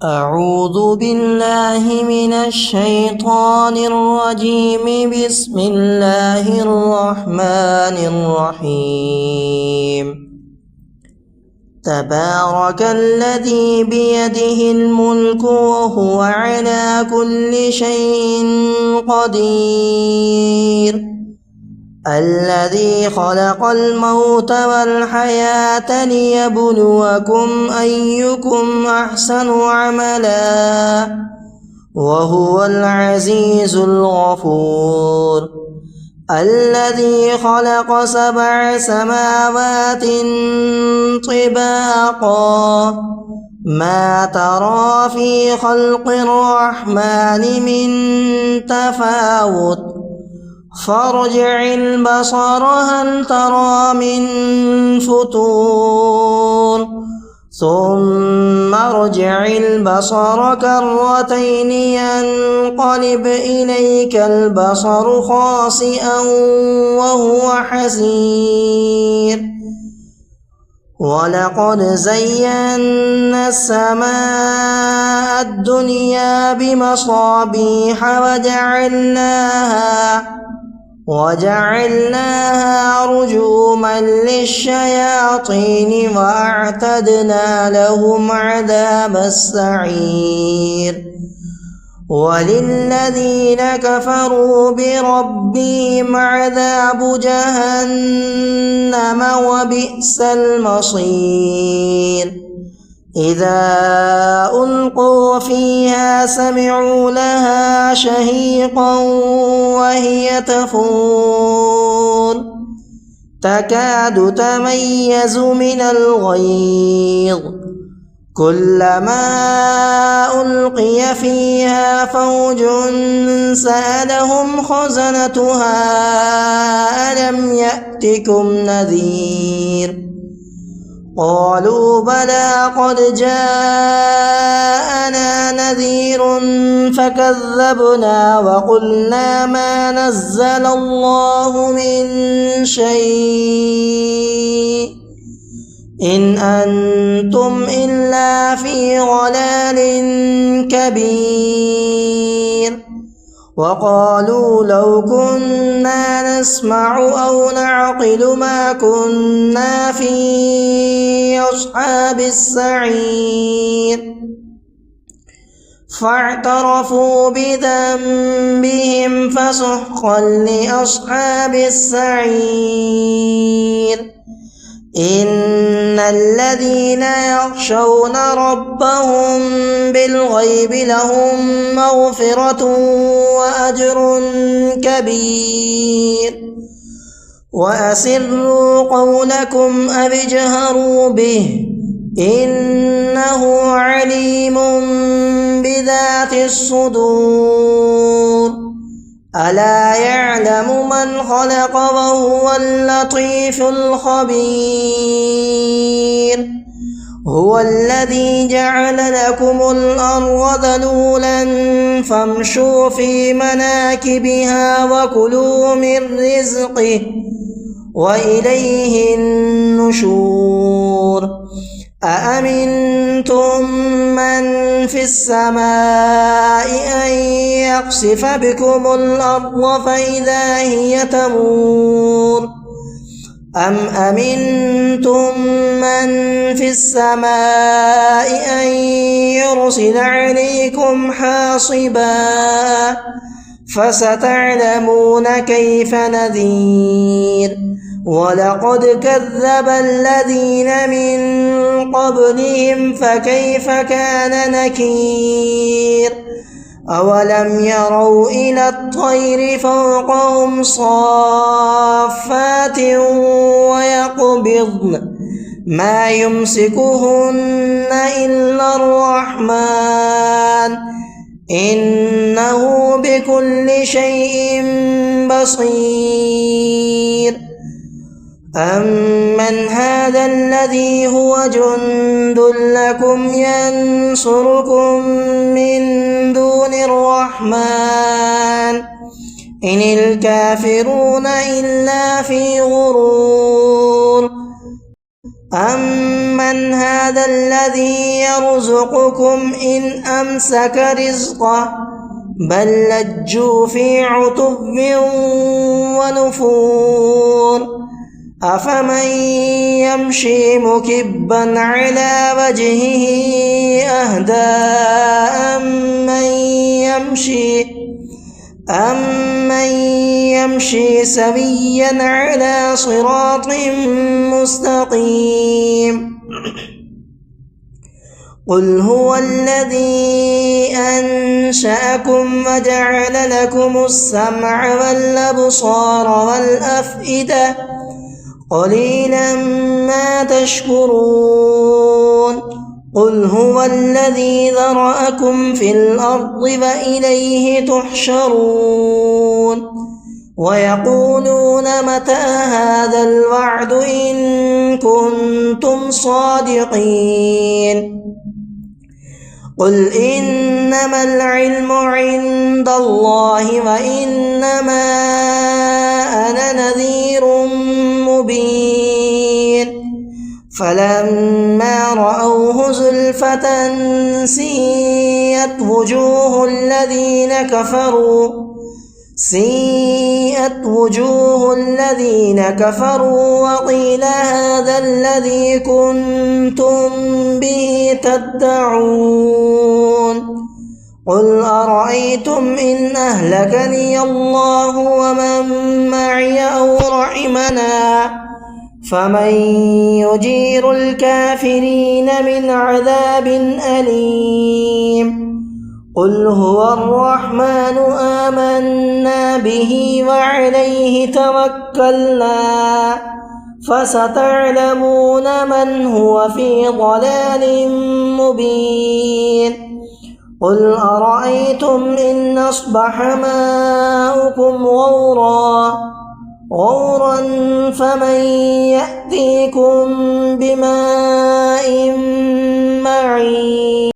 أعوذ بالله من الشيطان الرجيم. بسم الله الرحمن الرحيم. تبارك الذي بيده الملك وهو على كل شيء قدير. الذي خلق الموت والحياة ليبلوكم أيكم أحسن عملا وهو العزيز الغفور. الذي خلق 7 سماوات طباقا ما ترى في خلق الرحمن من تفاوت فارجع البصر هل ترى من فطور ثم ارجع البصر كرتين ينقلب إليك البصر خاسئا وهو حسير. ولقد زينا السماء الدنيا بمصابيح وجعلناها رجوما للشياطين وأعتدنا لهم عذاب السعير. وللذين كفروا بربهم عذاب جهنم وبئس المصير. إذا ألقوا فيها سمعوا لها شهيقا وهي تفور تكاد تميز من الغيظ كلما ألقي فيها فوج سألهم خزنتها ألم يأتكم نذير قالوا بلى قد جاءنا نذير فكذبنا وقلنا ما نزل الله من شيء إن أنتم إلا في ضلال كبير. وقالوا لو كنا نسمع أو نعقل ما كنا في أصحاب السعير فاعترفوا بذنبهم فسحقا لأصحاب السعير. إن الذين يخشون ربهم بالغيب لهم مغفرة وأجر كبير. وأسروا قولكم أو اجهروا به إنه عليم بذات الصدور. ألا يعلم من خلق وهو اللطيف الخبير. هو الذي جعل لكم الأرض ذلولا فامشوا في مناكبها وكلوا من رزقه وإليه النشور. أأمنتم من في السماء أن يخسف بكم الأرض فإذا هي تمور أم أمنتم من في السماء أن يرسل عليكم حاصبا فستعلمون كيف نذير. ولقد كذب الذين من قبلهم فكيف كان نكير. أولم يروا إلى الطير فوقهم صافات ويقبضن ما يمسكهن إلا الرحمن إنه بكل شيء بصير. أمن هذا الذي هو جند لكم ينصركم من دون الرحمن إن الكافرون إلا في غرور. أمن هذا الذي يرزقكم إن أمسك رزقه بل لجوا في عتب ونفور أفمن يمشي مكبا على وجهه أهدى أمن يمشي سويا على صراط مستقيم قل هو الذي أنشأكم وجعل لكم السمع والأبصار والأفئدة قليلا ما تشكرون قل هو الذي ذرأكم في الأرض وإليه تحشرون ويقولون متى هذا الوعد إن كنتم صادقين قل إنما العلم عند الله وإنما أنا نذير مبين فلما رأوه زلفة سيئت وجوه الذين كفروا وقيل هذا الذي كنتم به تدعون قل أرأيتم إن أهلكني الله ومن معي أو رحمنا فمن يجير الكافرين من عذاب أليم قل هو الرحمن آمنا به وعليه توكلنا فستعلمون من هو في ضلال مبين قل أرأيتم إن أصبح ماؤكم غورا فمن يأتيكم بماء